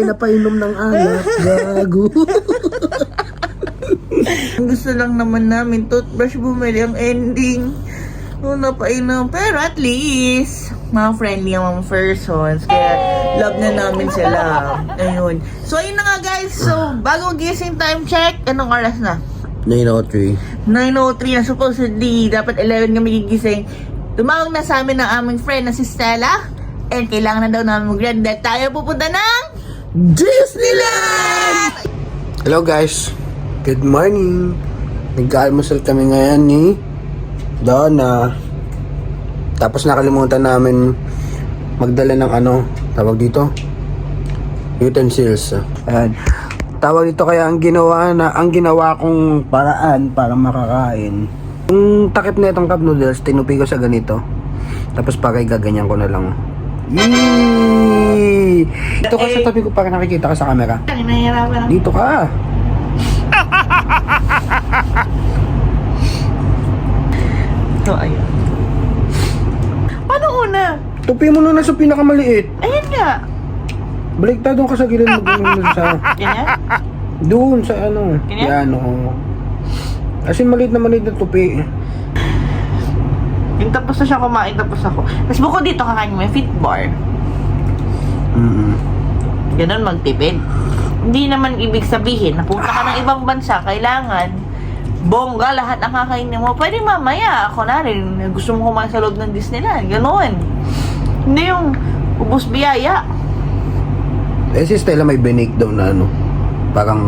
tayo napainom ng alak. Gago. Gusto lang naman namin toothbrush bumili ang ending. Napainom. Pero at least, mga friendly ang mga persons. Kaya love na namin sila. Ayun. So, ayun na nga guys. So, bago gising time check, anong oras na? 9:03. 9:03 na supposedly. Dapat 11 kami gigising. Tumawag na sa amin ng aming friend na si Stella. And kailangan na daw namin mag-red dahil tayo pupunta ng Disneyland! Hello guys. Good morning. Nag-almusal kami ngayon ni Donna. Tapos nakalimutan namin magdala ng tawag dito? Utensils. Ayan. Tawag dito kaya ang ginawa kong paraan para makakain. Yung takip na itong cup noodles, tinupi ko sa ganito. Tapos pagay gaganyan ko na lang. Yee! Dito ka sa tabi ko para nakikita ka sa camera. Nahihirapan. Dito ka. So, ayun. Paano una? Tupi mo na sa pinakamaliit. Ayun nga. Baliktad doon ka sa gilid mo sa... Ganyan? Doon sa Ganyan? Yan, oo. As in, maliit na tupi. Yung tapos na siya kumain, tapos ako. Tapos bukod dito kakain mo yung fit bar. Ganun magtipid. Hindi naman ibig sabihin, napunta ka ng ibang bansa, kailangan bongga lahat ang kakainin mo. Pwede mamaya, ako na rin, gusto mo kumain sa loob ng Disneyland. Ganun. Hindi yung ubos biyaya. Eh, si Stella may binake daw na parang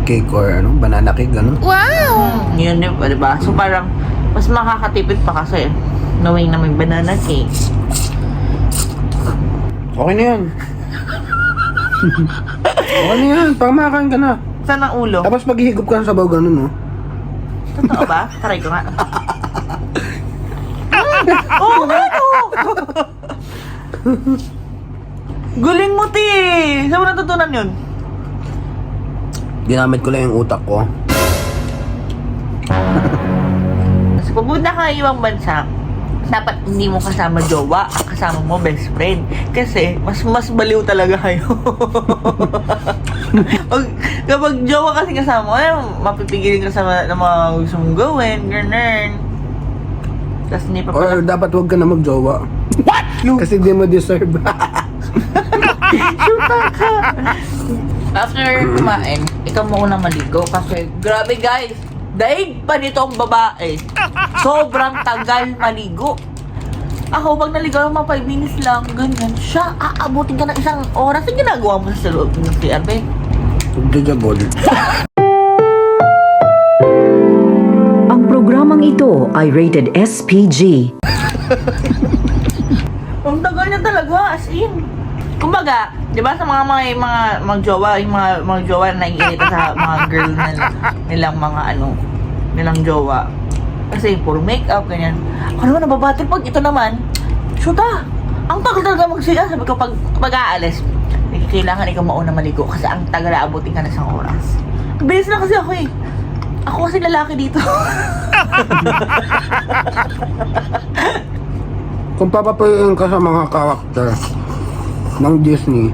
cake or banana cake, gano'n. Wow! Yun din, diba? So parang, mas makakatipid pa kasi knowing na may banana cake. Okay na yan. Okay na yan, pang makakain ka na. Saan ang ulo? Tapos maghihigop ka ng sabaw, gano'n, no? Totoo ba? Try ko nga. Oo, ano? Galing mo, ti! Saan mo natutunan yun? Ginamit ko lang yung utak ko. Kasi pupunta ka ibang bansa, dapat hindi mo kasama jowa, kasama mo best friend. Kasi, mas baliw talaga kayo. Kapag jowa kasi kasama mo, mapipigilin ka sa mga gusto mong gawin, gano'n. Tapos hindi pa Or dapat huwag ka na magjowa. What? Kasi di mo deserve. Shoota ka! After kumain, ikaw mo unang maligo kasi grabe guys, daig pa nito ang babae. Sobrang tagal maligo. Ako, pag naligaw mga 5 minutes lang, ganyan, siya, aabutin ka ng isang oras. Ang ginagawa mo sa loob ng CRB? Jajabol. Ang programang ito ay rated SPG. Ang tagal niya talaga, as in. Kumbaga, di ba sa mga magjowa, yung mga magjowa na naiirita sa mga girl nilang nilang jowa. Kasi puro makeup, ganyan. Ako naman nababatid pag ito naman, shoota, ang tagal talaga magsiya. Sabi ko, pag aalis, kailangan ikaw mauna maligo kasi ang tagal aabutin ka na isang oras. Bilis na kasi ako eh. Ako kasi lalaki dito. Kung papapayin ka sa mga karakter ng Disney,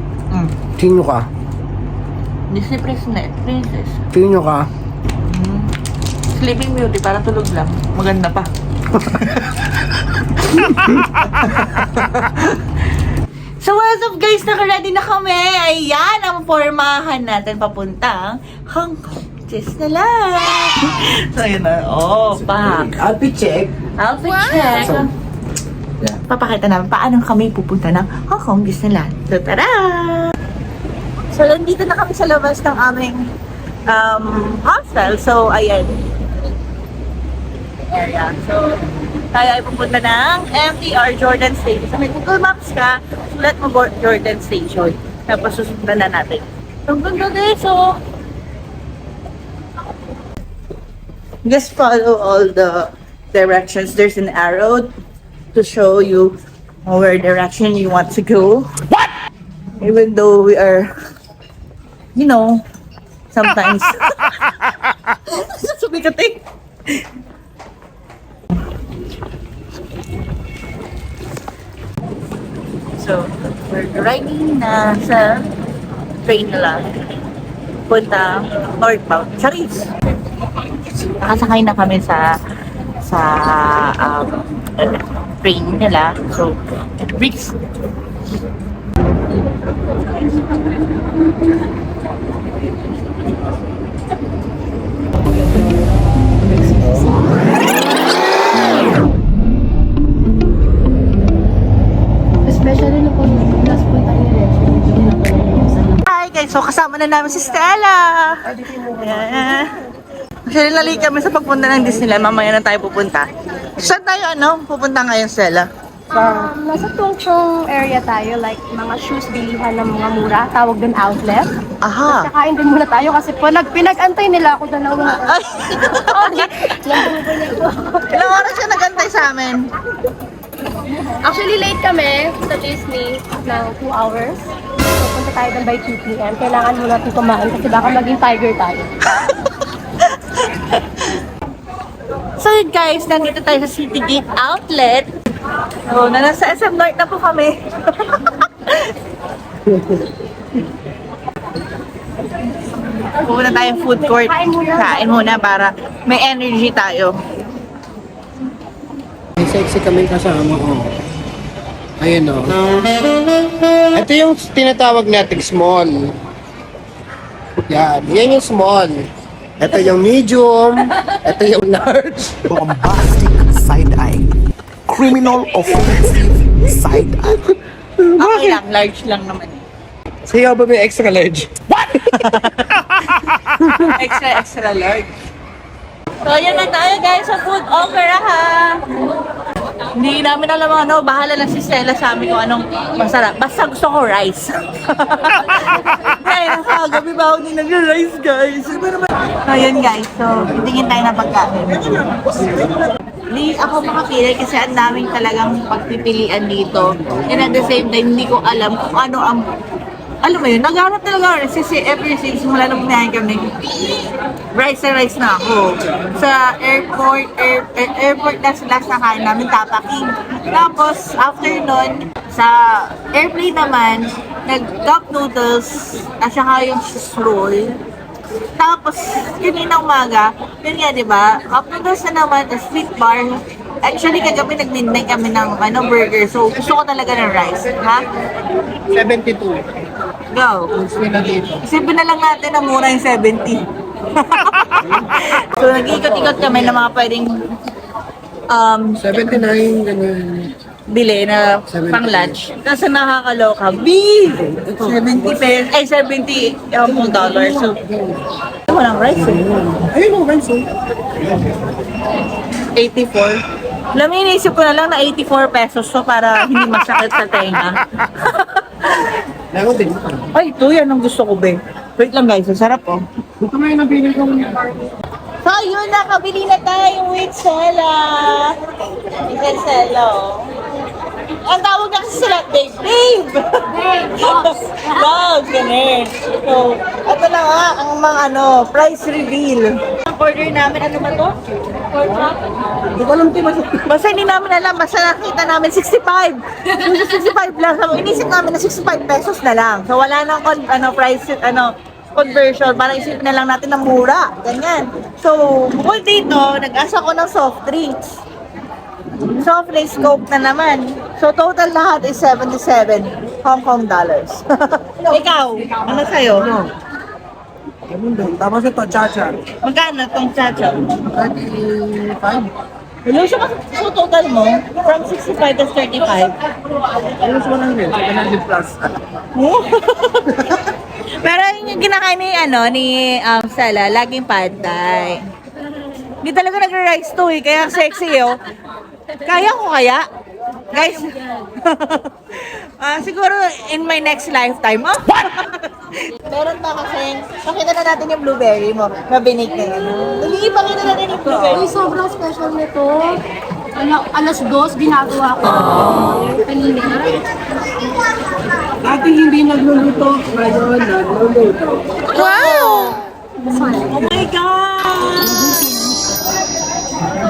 sino ka? Disney Princess. Sino ka? Sleeping Beauty, para tulog lang. Maganda pa. So what's up guys, naka-ready na kami. Ayan ang formahan natin papuntang Hong Kong Disneyland. So yun na. Oh, pak. Outfit check. Outfit check. So, yeah. Papakita namin paano kami pupunta ng Hong Kong Disneyland. So tara! So nandito na kami sa labas ng aming hostel. So ayan. Area. So tayo ay pupunta ng MTR Jordan Station. So may Google Maps ka, sulat mo Jordan Station. Tapos susundan na natin. So ganda guys, so just follow all the directions. There's an arrow to show you where direction you want to go. What? Even though we are, sometimes sabi ka, So, we're riding na sa train nila. Punta northbound. Charis! Nakasakay na kami sa train nila. So, Bricks. Especially na po, last punta niya rin. Hindi na pala yung isa na. Hi guys! So, kasama na namin si Stella! Yeah. Actually, nalik kami sa pagpunta ng Disneyland. Mamaya na tayo pupunta. Saan tayo, pupunta ngayon, Stella? Nasa Tungchong area tayo, like mga shoes bilihan ng mga mura, tawag din outlet. Aha! Kakain din muna tayo kasi po pinag-antay nila ako dalawang Ay! Ilang oras ka nagantay sa amin? Actually, late kami sa Disney ng 2 hours. So, punta tayo doon by 2 p.m. Kailangan muna natin kumain kasi baka maging tiger tayo. So yun guys, nandito tayo sa City Gate Outlet. So, nasa SM North na po kami. Pupunta tayong food court. Kain muna para may energy tayo. May sexy kaming kasama ko. Ayan o. Ito yung tinatawag nating small. Yan. Yan yung small. Ito yung medium. Ito yung large. Bombastic side-eye. Criminal offensive side-eye. Okay lang, large lang naman. Sa'yo ba may extra large? Extra large. So, yan na tayo guys sa food opera ha. Hindi namin alam bahala lang si Stella sa amin kung anong masarap. Basta gusto ko rice. Kaya nakagabi ba ako din nag-rice guys. Ayan guys, so titingin tayo ng pagkain. Hindi ako makapili kasi ang daming talagang pagpipilian dito. And at the same time, hindi ko alam kung ano ang alam mo yun, naghanap talaga ako kasi ever since mula nung pumayahin kami, rice na ako. Sa airport na sila sa kain namin, tapaking. Tapos, after nun, sa airplane naman, nag-cup noodles, at saka yung cheese roll. Tapos, kanina umaga, yun nga, di ba? Cup noodles na naman, a sweet bar. Actually, kagabi nag-midnight kami ng burger. So, gusto ko talaga ng rice. Ha? 72. Go. Isipin na lang natin na mura yung 70. So, nag-ikot-ikot kami ng mga pwedeng 79, ganyan. bili na pang lunch. Kasi nakakaloka. Beef! 70 pesos. Ay, 70 dollars. So, walang rice eh. Ayun ang rice oh. 84. Alam mo, iniisip ko na lang na 84 pesos so para hindi masakit sa tenga. Meron din. Ay, ito yan ang gusto ko, be. Wait lang guys, ang sarap oh. Ito may nabili ko. So, yun, nakabili na tayo with Stella. With Stella, oh. Ang tawag na kasi sila, babe. Babe! Hey, boss! Vlogs, ganun. So, ito na nga, ang mga price reveal. Ang order namin, ano ba to? Hindi ko alam ito. Basta hindi namin alam, basta nakita namin 65. Yung 65 lang. So, inisip namin na 65 pesos na lang. So, wala nang price, conversion. Parang isip na lang natin na mura. Ganyan. So, bukod dito, nag-asa ko ng soft drinks. Soft drinks Coke na naman. So, total lahat is 77 Hong Kong dollars. Ikaw, ano sa'yo? Ganun din. Tapos ito, chacha. Magkano tong chacha? 35. Hello, so total mo, from 65 to 35. Ayun, 100. 700 plus. Pero yung kinakain ni Stella, laging pantay. Hindi talaga nagra-rice to eh, kaya sexy oh. Kaya ko kaya? Guys, siguro in my next lifetime. Oh. Meron pa kasi, pakita na natin yung blueberry mo. Mabinake na yun. Hindi, pakita natin yung blueberry. Uy, sobrang special nito. Alas 2, ginagawa ko. Kanina. Dati hindi nagluluto. Ngayon, nagluluto. Wow! Oh my God!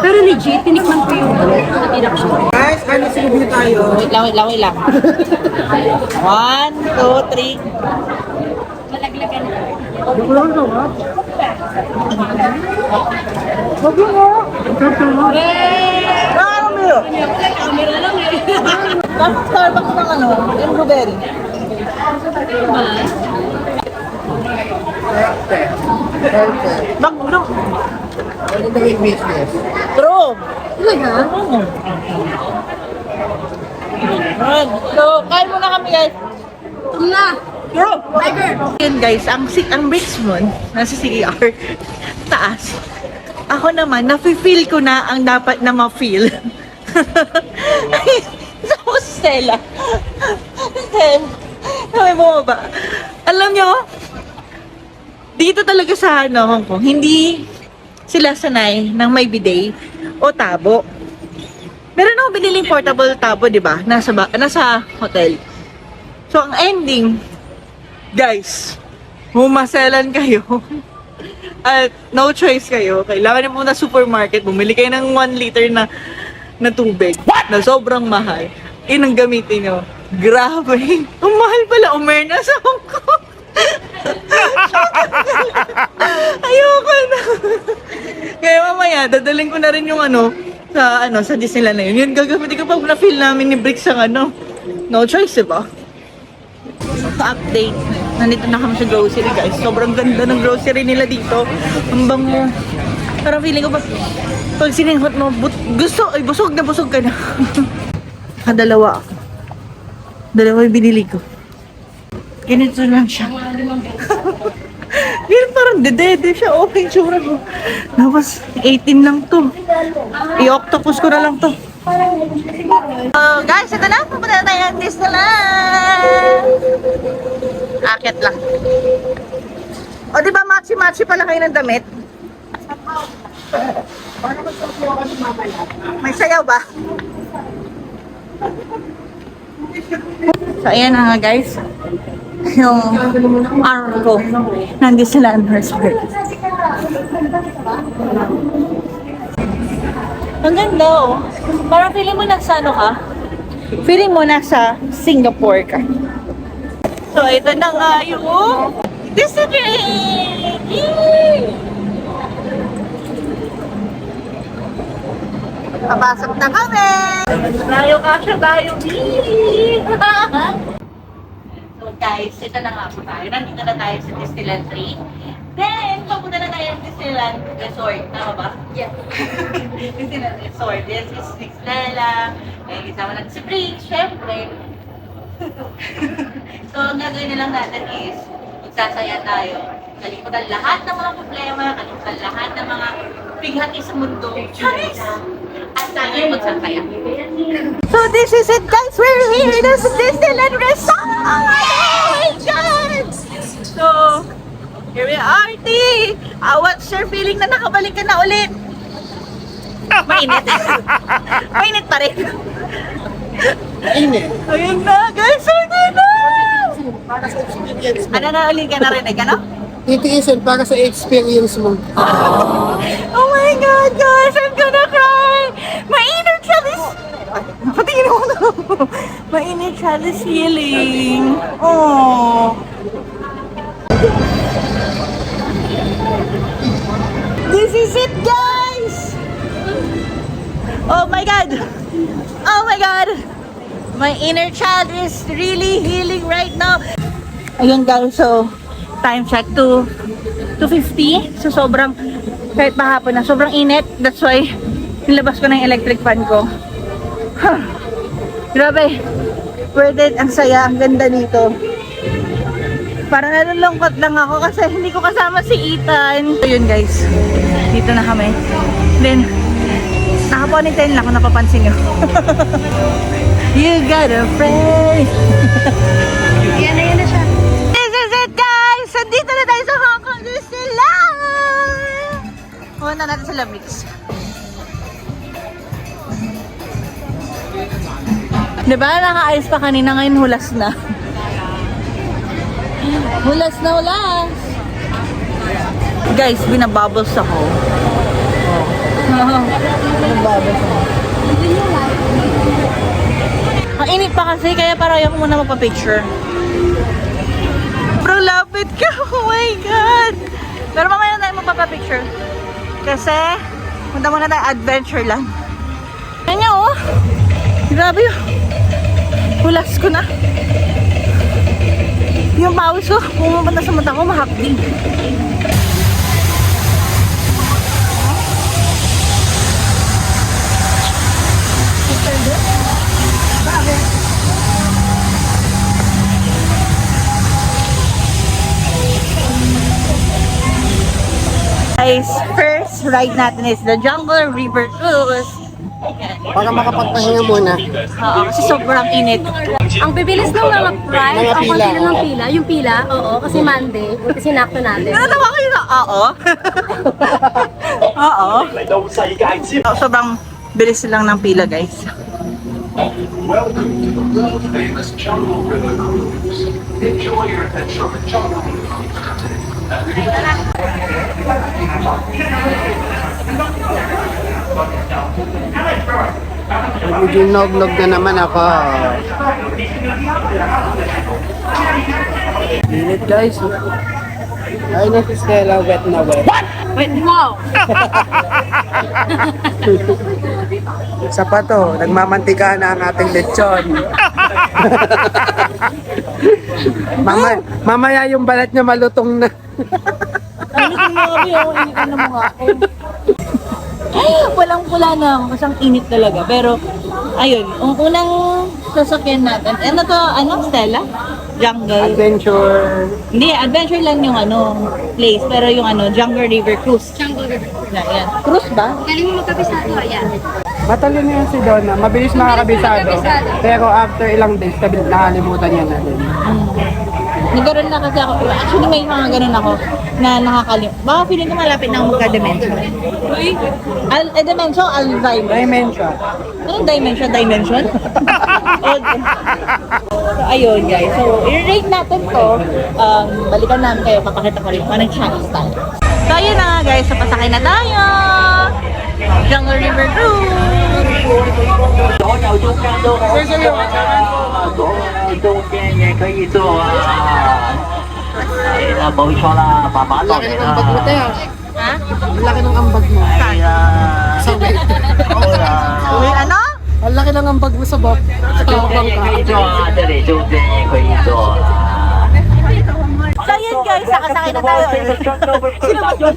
Pero legit, tinikman ko yung reaction. Guys, ano silbi tayo? Wait lang. 1, 2, 3. Ano mo yun? Tapos Starbucks ng ano, yung blueberry. Baglo. True. Alright. So, kain muna kami guys. True. Yun guys, ang Richmond, nasa CR, taas. Ako naman, nafe-feel ko na ang dapat na ma-feel. Sa Stella. Then, may bumaba. Alam nyo, dito talaga sa Hong Kong, hindi sila sanay ng may bidet o tabo. Meron ako biniling portable tabo, di ba? Nasa hotel. So, ang ending, guys, humaselan kayo. At no choice kayo. Kailangan niyo pumunta sa supermarket, bumili kayo ng 1 liter na tubig na sobrang mahal. Ang gamitin nyo. Grabe. Ang mahal pala umerna sa Hong Kong. Ayoko na. Kaya mamaya, dadaling ko na rin yung sa Disneyland na yun. Yun gagamitin ko pag na-feel namin ni Bricks ang no choice, diba? Sa update, nandito na kami sa grocery guys. Sobrang ganda ng grocery nila dito. Ang bango. Parang feeling ko pag sininghot mo, busog ka na. Dalawa ako. Dalawa yung binili ko. Ganito lang siya. Pero parang dedede siya. Okay, tsura ko. Tapos, 18 lang to. I-octopus ko na lang to. Guys, ito na. Pupunta na tayo ng Disneyland. Akit lang. O, di ba matchy-matchy pala kayo ng damit? May sayaw ba? So, ayan na nga guys. Yung arm ko ng Disneyland Resort. Ang ganda oh. Parang feeling mo nasa ka? Feeling mo nasa Singapore ka. So, ito na nga yung Disneyland! Papasok na kami! Tayo kasya tayo! So guys, ito na nga po tayo. Nandito na tayo sa Disneyland 3. Then, papunta na tayo sa Disneyland Resort. Tama ba? Yeah. Disneyland Resort. Yes, is Stella. May kasama natin si Briggs, syempre. So, ang gagawin na lang natin is magsasaya tayo. Kalimutan lahat ng mga problema, kalimutan lahat ng mga pighati sa mundo. Charis! At tayo magsasaya. So, this is it guys! We're here in the Disneyland Resort! Oh my God! So, here we are, Artie! What's your feeling na nakabalik ka na ulit? Mainit. Mainit pa rin. Init. Ayun na, guys! Ayun na! Ano na ulit ka narinig, ano? Titiisin para sa experience mo. Oh my God, guys! I'm gonna cry! My inner child is... Patingin ako na. My inner child is healing. Oh. This is it, guys! Oh my God! Oh my God! My inner child is really healing right now. Ayun guys, so time check to 2:50. So sobrang, kahit mahapon na, sobrang init. That's why nilabas ko na yung electric fan ko. Grabe. Worth it. Ang saya. Ang ganda dito. Parang nalulungkot lang ako kasi hindi ko kasama si Ethan. So yun guys. Dito na kami. Then, naka-ponytail lang kung napapansin nyo. You got a friend. Yan na siya. This is it guys! Andito na tayo sa Hong Kong Disneyland! Pumunta natin sa Lamix. Diba? Naka-ice pa kanina, ngayon hulas na. Hulas na hulas! Guys, binabubbles ako. Binabubbles ako. Ang init pa kasi, kaya parang ayaw ko muna magpa-picture. Bro, love! Lapit ka! Oh my God! Pero mamaya na tayo magpapapicture. Kasi, punta muna tayo adventure lang. Yan niya oh! Grabe yun! Hulas ko na. Yung pawis ko, pumunta sa mata ko, mahapdi. Guys, first ride natin is the Jungle River Cruise. Para makapagpahinga muna. Oo, kasi sobrang init. Ang bibilis nung mga price, Mga ang pila, konti lang ng oo. pila. Yung pila, oo, kasi Monday, buti sinakto natin. Natawa kayo na, oo. Oo. Sobrang bilis lang ng pila, guys. Welcome to the world famous Jungle River Cruise. Enjoy your adventure with Jungle River. Nagugnog na naman ako. Init guys. Ay na si Stella, wet na wet. Wait, wow! Sa pato, nagmamantika na ang ating lechon. Mamaya yung balat niya malutong na. Walang pula na, kasi ang init talaga. Pero, ayun, ang unang sasakyan natin. Ano to, ano, Stella? Jungle. Adventure. Hindi, adventure lang yung ano, place. Pero yung ano, Jungle River Cruise. Jungle River. Yan. Cruise ba? Galing mo magkabisado, ayan. Matalino yan si Donna. Mabilis makakabisado. Pero after ilang days, nakalimutan niya na din. Nagkaroon na kasi ako. Actually, may mga ganun ako na nakakalimutan. Baka feeling ko malapit na ako magka-dementia. Uy? Dementia o Alzheimer? Dementia. Anong dimension? Dimension? So, ayun guys. So, i-rate natin to. Balikan namin kayo. Papakita ko rin kung anong channel tayo. So, ayun na nga guys. So, pasakay na tayo. Jungle River Cruise. 左右中间都可以坐啊，左右中间也可以坐啊。係啦，冇錯啦，慢慢落嚟啦。 Ha? Ang laki ng ambag mo. 係啊，好啦， Uy, ano? Ang laki ng ambag mo sa bak. 中間也可以坐啊，這裡中間也可以坐啊。 So, ayun guys. Nakasakay na tayo. Sino ba yun?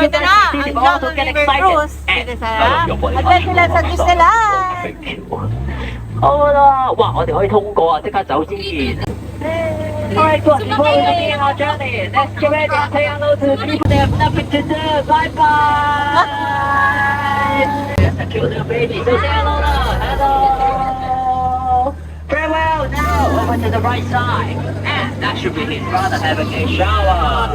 Ito na. Ang Jungle River Cruise. Dito sa Adventure Land sa Disneyland. 好啦，哇！我哋可以通過啊，即刻走先。Alright, good. Before we begin our journey, let's get ready to say hello to the people that have nothing to do. Bye bye. To the baby, so say hello now. Hello. Very well. Now over to the right side, and that should be his brother having a shower.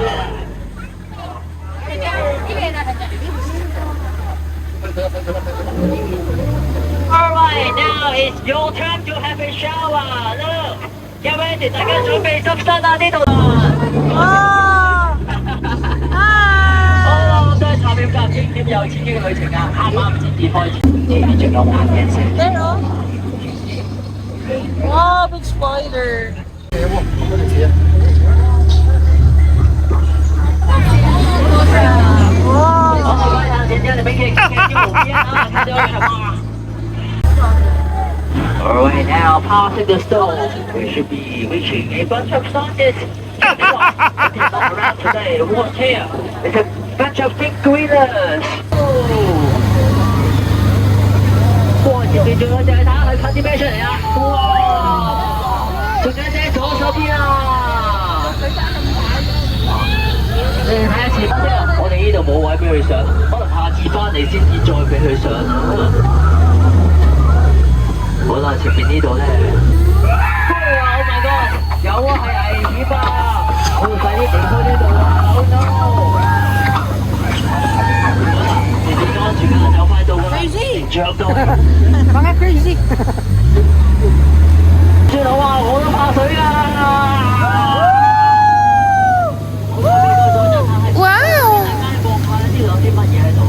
Alright, now it's your turn to have a shower. Look, get ready，大家準備濕身啊！呢度。 Oh! Hi! 好，都係查表格經驗又刺激嘅旅程啊！啱啱先至開始，呢邊仲有玩嘅成。 Pero, wow, big spoiler. Wow. 好，各位睇下先，你俾佢嘅啲無邊啊，睇到係嘛？Alright, now passing the stone, we should be reaching a bunch of scientists. Guess what? It's not around today. What's here? It's a bunch of big gorillas. 哇！前面仲有隻，睇下佢噴啲咩出嚟啊！哇！仲有隻左手邊啊！你睇下前面先，我哋呢度冇位俾佢上，可能下次翻嚟先至再俾佢上。好啦，前面呢度咧，哇 ！Oh my god， 有啊，係危險啊！我哋快啲離開呢度啦 ！Oh no！ 你點安全啊？就快到啦！着到。 Mga crazy. 算好啊！我都怕水啊！哇！大家望下呢度有啲乜嘢喺度？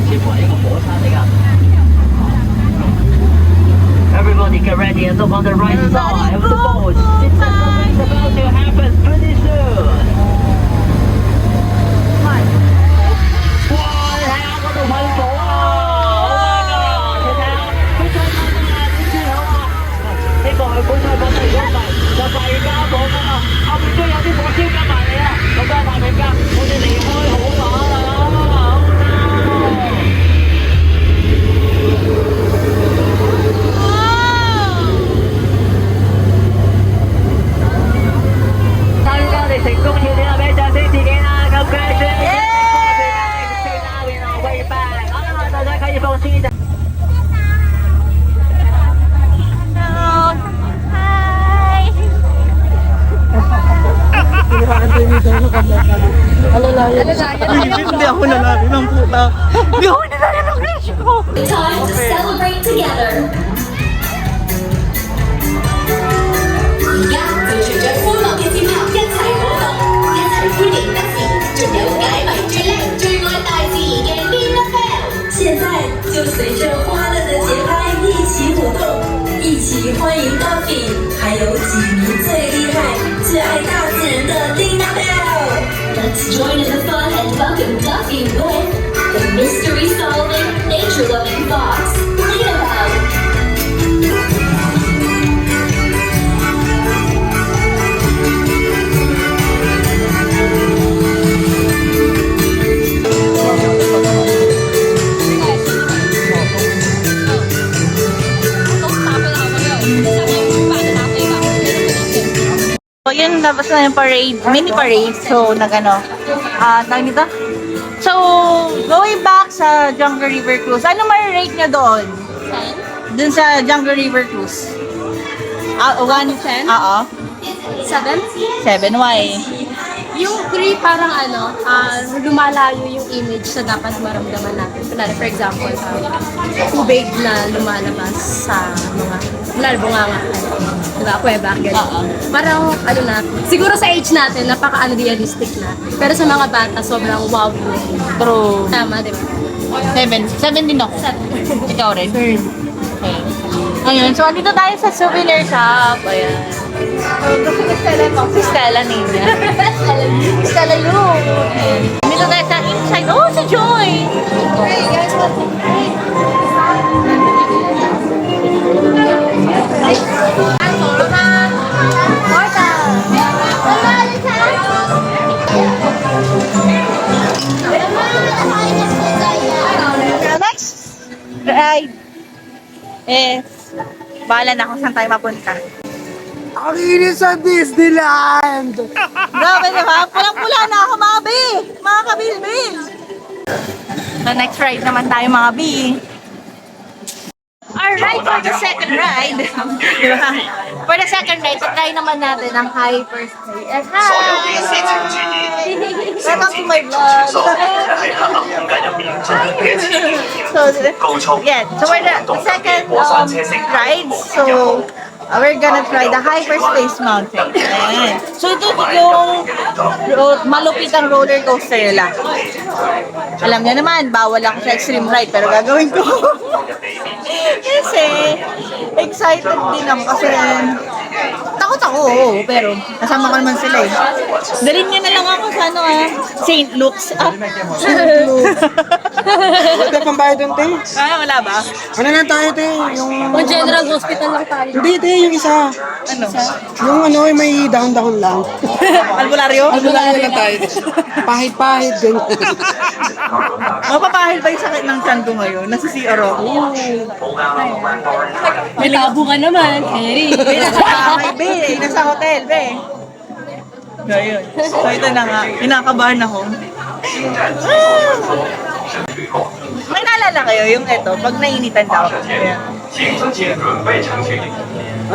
似乎係一個火山嚟㗎。Everybody get ready and look on the right side of the boat. It's about to happen pretty soon. Hindi ako nalari ng puta. Hindi ako nalari ng crush ko. Time to celebrate together. 而家就隨着歡樂嘅節拍一齊舞動，一齊歡迎得時，仲有解謎最叻、最愛大自然嘅 Lina Bell。現在就隨着歡樂的節拍一起舞動，一起歡迎 Duffy，還有幾名最厲害、最愛大自然的 Lina Bell。Let's join in the fun and welcome Duffy with the mystery-solving, nature-loving fox, Lina Bell. So, yun, labas na yung parade, mini parade. So, tawag nito? So, going back sa Jungle River Cruise, ano ma-rate nyo doon? Doon sa Jungle River Cruise? 1 10? Oo. 7? 7, why? Yung 3 parang lumalayo yung image na dapat maramdaman natin. Kunwari, for example, tubig na lumalabas sa mga bunganga. Diba? Kuweba, gano'n. Parang, na, siguro sa age natin, napaka-unrealistic na. Pero sa mga bata, sobrang wow. True. Tama, diba? 7 din ako. Ikaw rin? Okay. Ayun, so andito tayo sa souvenir shop. Ayan. Si Stella Nina. Stella Lu. Ayan. Dito tayo sa inside. Oh, si Joy! Hey guys, what's Next ride is bahala na kung saan tayo mapunta. Ang inis sa Disneyland! Grabe diba? Pulang-pula na ako mga B! Mga kabilbil! So next ride naman tayo mga B. Alright, for the second ride. Diba? For the second ride, try naman natin ang Hyperspace. And hi! Welcome to my vlog! So, yeah. So we're the second ride. So, we're gonna try the Hyperspace Mountain. Ayan. So, ito yung malupit ang roller coaster nila. Alam niyo naman, bawal ako sa extreme ride, pero gagawin ko. Kasi, excited din ako kasi takot ako, oo, pero kasama ko naman sila eh. Dalhin niyo na lang ako sa St. Luke's. St. Luke's. Wala pang bayad doon, te. Wala ba? Ano lang tayo, te? Yung General Hospital lang tayo. Hindi, te, yung isa. Ano? Yung may down-down lang. Albularyo? Albularyo lang tayo. Pahid-pahid din. Mapapahil ba yung sakit ng tiyan ko ngayon? Nasa CR ako. May tabo ka naman, Eric. Nasa bahay, be. Nasa hotel, be. Ngayon. So ito na nga. Kinakabahan ako. May naalala kayo yung ito, pag nainitan daw. Ayan. 行车前准备程序。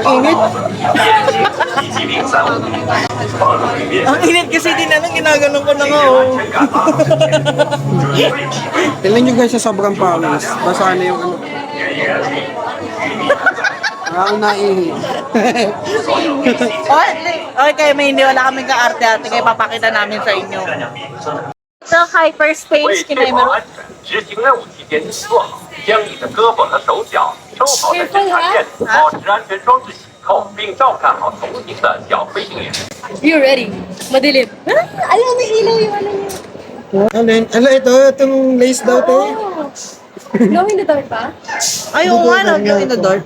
Ang init. 以及零35放入里面 Ang init kasi din ginaganon ko na nga, oh. 安全感发动准备体会 Tignan nyo guys sa sobrang pawis. Basa na yung ano. Ang naihi. Okay, may hindi wala kaming kaarte-arte kaya papakita namin sa inyo. So, Hyperspace, kinay mo. 执行任务期间做好将你的胳膊和手脚收好在检查线，保持安全装置紧扣，并照看好同行的小飞行员。 You ready? Madilim. Alam, may ilaw yung ano niya. Ano ito? Itong lace daw, te. Glow in the dark pa? Ay, oo nga, no, in the door.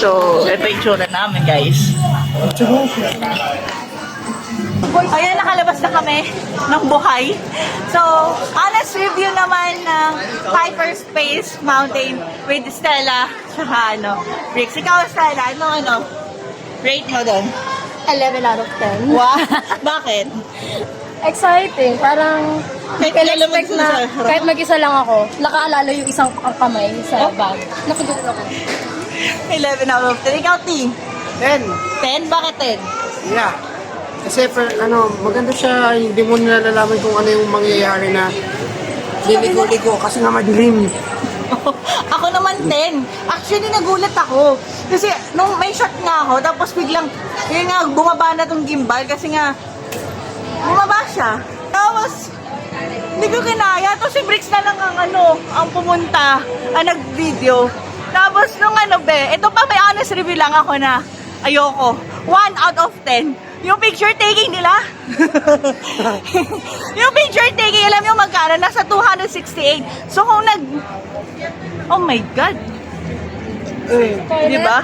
So, ito yung tsura namin, guys. Ayan, nakalabas na kami ng buhay. So, honest review naman ng Hyperspace Mountain with Stella. Tsaka Bricks. Ikaw, Stella, ano, rate mo doon? 11 out of 10. Wow! Bakit? Exciting. Parang Kahit kilala mo expect dun na sa harap. kahit mag-isa lang ako, nakaalala yung isang kamay sa bag. Nakagulong ako. 11 out of 10. Ikaw, T? 10. 10? Bakit 10? Yeah. Kasi maganda siya, hindi mo nalalaman kung ano yung mangyayari na liligo-ligo kasi nga madilim. Ako naman 10. Actually, nagulat ako. Kasi nung may shot nga ako, tapos biglang, yun nga, bumaba na tong gimbal kasi nga, bumaba siya. Tapos, hindi ko kinaya. Tapos si Bricks na lang ang pumunta, ang nag-video. Tapos nung ito pa may honest review lang ako na ayoko. 1 out of 10. Yung picture taking nila. Yung picture taking, alam nyo magkano? Nasa 268. So kung oh my God. Di ba?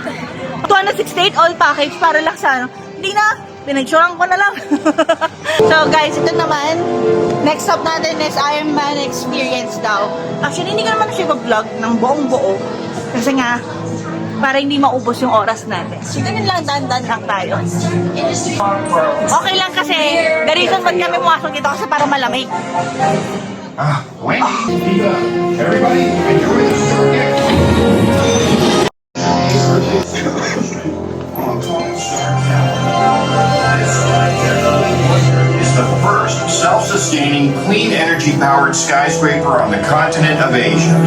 268 all package para lang sa Hindi na. Pinagsuran ko na lang. So guys, ito naman. Next stop natin is Ironman Experience daw. Actually, hindi ko naman siya vlog ng buong buo. Kasi nga, para hindi maubos yung oras natin. So, ganun lang, dandan lang tayo. Okay lang kasi, the reason ba't kami pumasok dito kasi para malamig. Wendy, everybody, enjoy the story. Is the first self-sustaining, clean energy-powered skyscraper on the continent of Asia.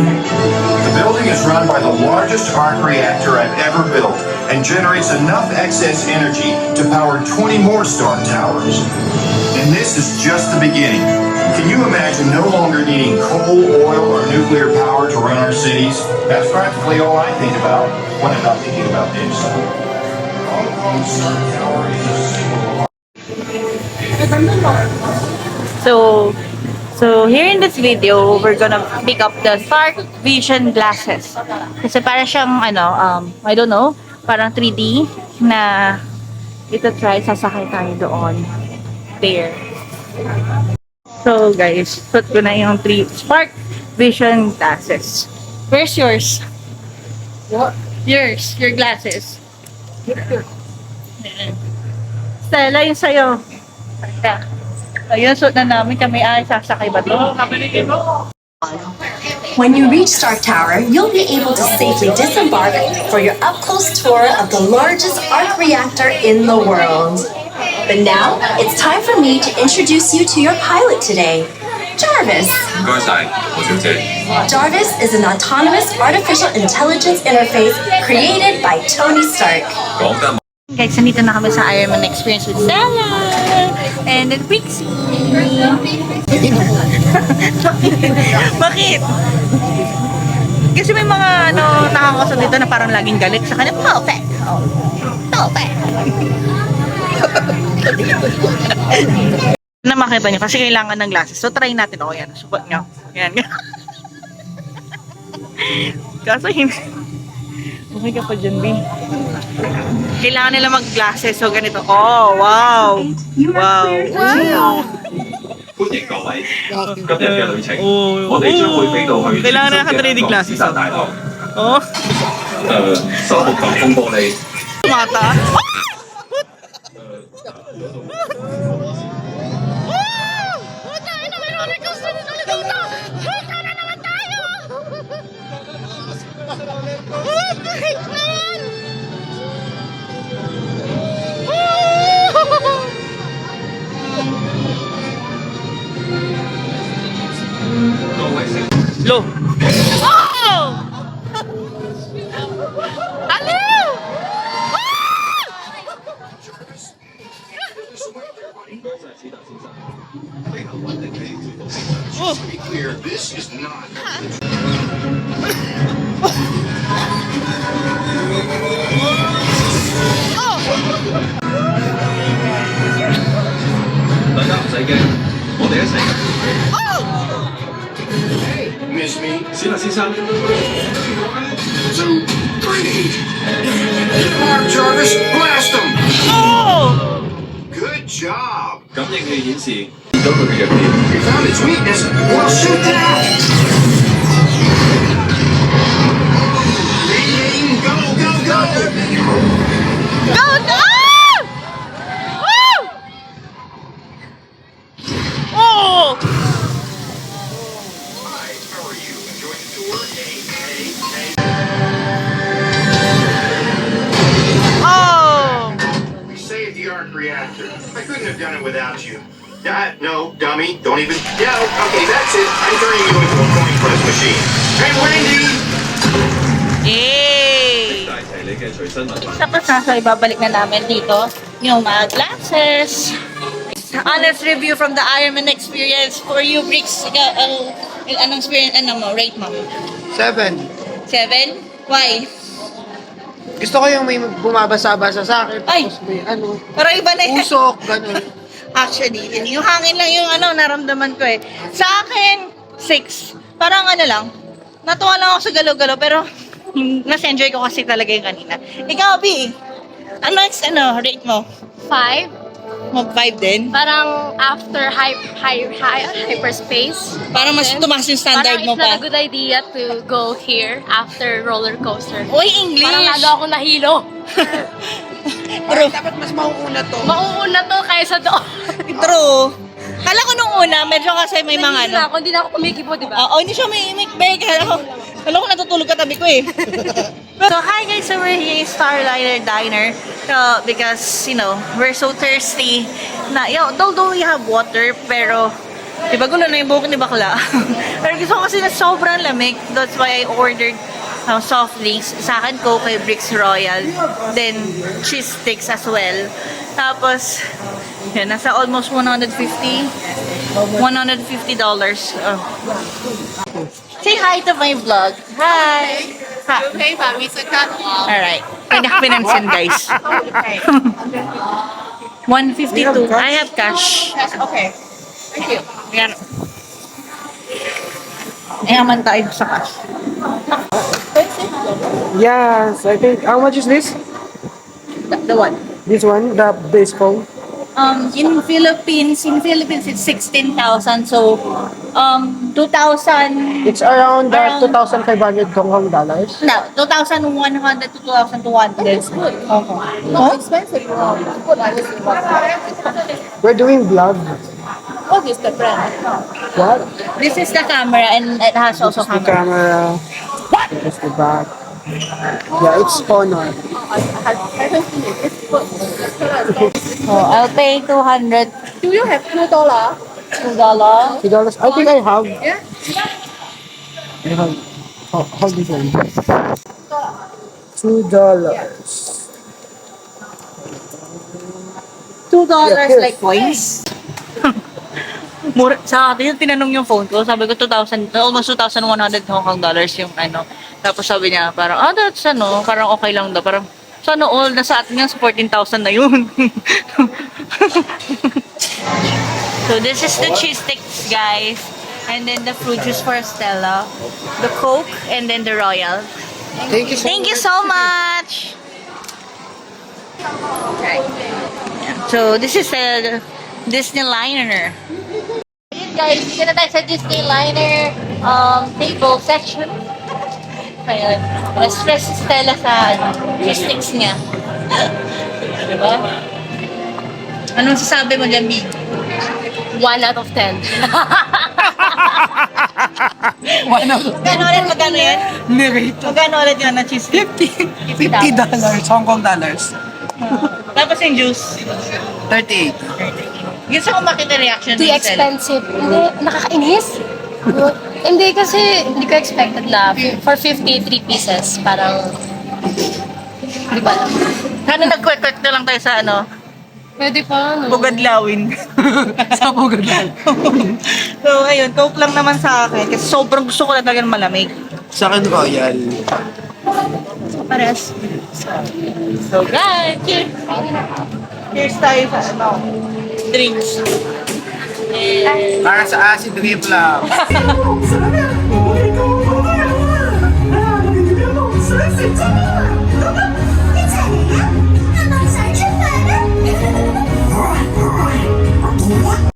The building is run by the largest arc reactor I've ever built and generates enough excess energy to power 20 more storm towers. And this is just the beginning. Can you imagine no longer needing coal, oil, or nuclear power to run our cities? That's practically all I think about when I'm not thinking about this. Hong Kong Sun Tower is a single. So here in this video, we're gonna pick up the Stark Vision glasses. Kasi para siyang I don't know, parang 3D na ito try, sasakay tayo doon. There. So guys, suot ko na yung 3 Stark Vision glasses. Where's yours? What? Yours, your glasses. Stella, yung sa'yo. Ayun, suot na namin kami ay sasakay ba ito? When you reach Stark Tower, you'll be able to safely disembark for your up-close tour of the largest arc reactor in the world. But now, it's time for me to introduce you to your pilot today, Jarvis. Jarvis is an autonomous artificial intelligence interface created by Tony Stark. Guys, nandito na kami sa Ironman Experience with Stella and then Pixie. Bakit? Kasi may mga nakakausap dito na parang laging galit sa kanya. Perfect! Perfect! Na makita nyo kasi kailangan ng glasses. So try natin. O yan, support nyo. Yan. Kaso hindi. Okay ka pa dyan, B. Kailangan nila mag-glasses. So ganito. Oh, wow! Wow! Wow! 歡迎各位，今日嘅旅程，我哋將會飛到去 Kailangan na naka-3D glasses. 紫大堂， Oh! 收復擋風玻璃。 Mata. Lo. Oh! Aliw! To be clear, this is not. 大家唔使驚，我哋一齊。Miss me？先啦，先生。One, two, Three! Hit Mark Jarvis, blast him! Oh! Good job! 咁亦係顯示見到佢嘅弱點。 You found its weakness. Well, shoot that! Aim, go, go, go! Go, go! Woo! Oh! Hi, how are you? Enjoying the tour? Oh! We saved the arc reactor. I couldn't have done it without you. No, dummy, don't even. Yeah, okay, that's it. I'm turning you into a coin press machine. Hey, Wendy! Yay! 大齊你嘅隨身物品。 Tapos nasa ibabalik na namin dito yung mga glasses. Honest review from the Ironman experience for you, Bricks. Anong experience, rate mo? 7. 7? Why? Gusto ko yung may bumabasa-basa sa akin. Ay! Tapos may ano, Parang iba na yun. usok, ganun. Actually, yung hangin lang yung naramdaman ko eh. Sa akin, 6. Parang lang, natuwa lang ako sa galaw-galaw, pero mas enjoy ko kasi talaga yung kanina. Ikaw, B, rate mo? 5. Mag-5 din? Parang after hyperspace. Parang mas tumaas yung standard mo Parang it's not pa. a good idea to go here after roller coaster. Uy, English! Parang lalo ako nahilo. True. Dapat mas mauuna to. Mauuna to kaysa doon. True. Kala ko nung una, medyo kasi may mga na ako, hindi na ako kumikibo, di ba? Oo, hindi siya may bag. Kala ko natutulog ka tabi ko eh. So, hi guys, so we're here in Starliner Diner. So, because, we're so thirsty. Although we have water, pero, di ba gulo na yung buhok ni bakla? Pero gusto ko kasi na sobrang lamig. That's why I ordered soft drinks. Sa akin, Coke, kay Bricks Royal. Then, cheese sticks as well. Tapos, yun, nasa almost $150. Say hi to my vlog. Hi! Okay, Mami, sa catwalk. Alright. Pinansin, guys. 152. I have cash. Okay. Thank you. Yan. Ayaman tayo sa cash. Yes, I think, how much is this? The one. This one, the baseball. In Philippines, it's 16,000. So, 2,000. It's around Around- 2,500 Hong Kong dollars. No, 2,100 to 2,200. That's good. Not expensive. We're doing vlog. What is the brand? What? This is the camera and it has also The camera. camera. This is the back. Yeah, it's Honor. Oh, I'll pay 200. Do you have $2? $2. $2. I think I have. Yeah. I have. Oh, hold this one. $2. $2 Yeah, like coins. Mura, sa atin yung tinanong yung phone ko, sabi ko 2,000, almost 2,100 Hong Kong dollars yung Tapos sabi niya, parang, that's parang okay lang daw. Parang, sana all, nasa atin yung 14,000 na yun. So this is the cheese sticks, guys. And then the fruit juice for Stella. The Coke, and then the Royal. Thank you so Thank you so much! So this is the Disneyliner. Guys, dito na tayo sa Disneyliner table section. Ayan. Stress si Stella sa cheese sticks niya. Diba? Anong sasabi mo dyan, B? 1 out of 10. Magkano ulit? Magkano yan? Magkano ulit yan na cheese stick? $50 Hong Kong dollars. Tapos yung juice? 38. Gusto ko makita reaction Too ni Stella. expensive. Hindi, nakakainis. Hindi kasi, hindi ko expected na for 53 pieces, parang, di ba? Sana nag-quick na lang tayo sa Pwede pa, no? Bugadlawin. Sa Bugadlawin. So, ayun, Coke lang naman sa akin kasi sobrang gusto ko na talaga ng malamig. Sa akin, Royal. Pares. So, guys, cheers! Cheers tayo sa drinks. Para sa acid drip lang. 見嚟啊！